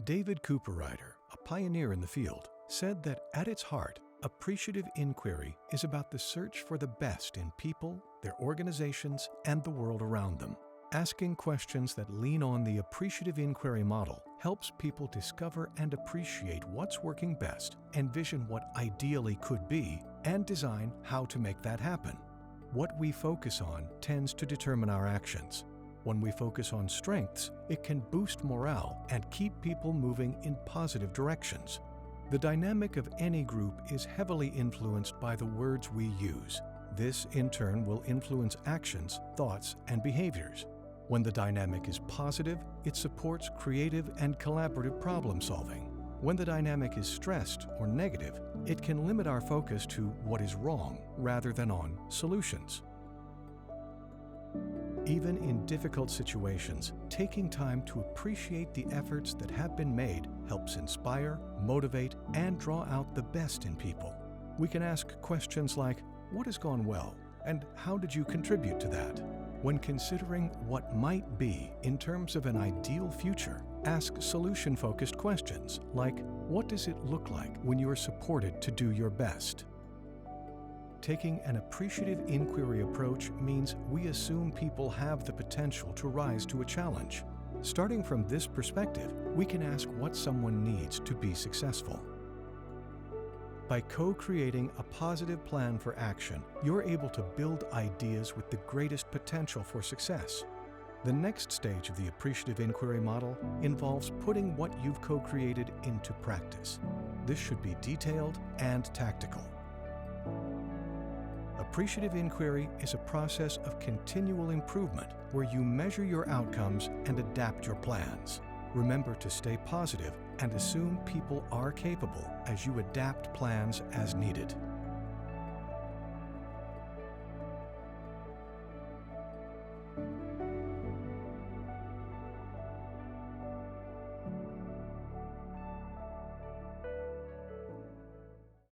David Cooperrider, a pioneer in the field, said that at its heart, appreciative inquiry is about the search for the best in people, their organizations, and the world around them. Asking questions that lean on the appreciative inquiry model helps people discover and appreciate what's working best, envision what ideally could be, and design how to make that happen. What we focus on tends to determine our actions. When we focus on strengths, it can boost morale and keep people moving in positive directions. The dynamic of any group is heavily influenced by the words we use. This, in turn, will influence actions, thoughts, and behaviors. When the dynamic is positive, it supports creative and collaborative problem solving. When the dynamic is stressed or negative, it can limit our focus to what is wrong rather than on solutions. Even in difficult situations, taking time to appreciate the efforts that have been made helps inspire, motivate, and draw out the best in people. We can ask questions like, "What has gone well?" and "How did you contribute to that?" When considering what might be in terms of an ideal future, ask solution-focused questions like, "What does it look like when you are supported to do your best?" Taking an appreciative inquiry approach means we assume people have the potential to rise to a challenge. Starting from this perspective, we can ask what someone needs to be successful. By co-creating a positive plan for action, you're able to build ideas with the greatest potential for success. The next stage of the appreciative inquiry model involves putting what you've co-created into practice. This should be detailed and tactical. Appreciative inquiry is a process of continual improvement where you measure your outcomes and adapt your plans. Remember to stay positive and assume people are capable as you adapt plans as needed.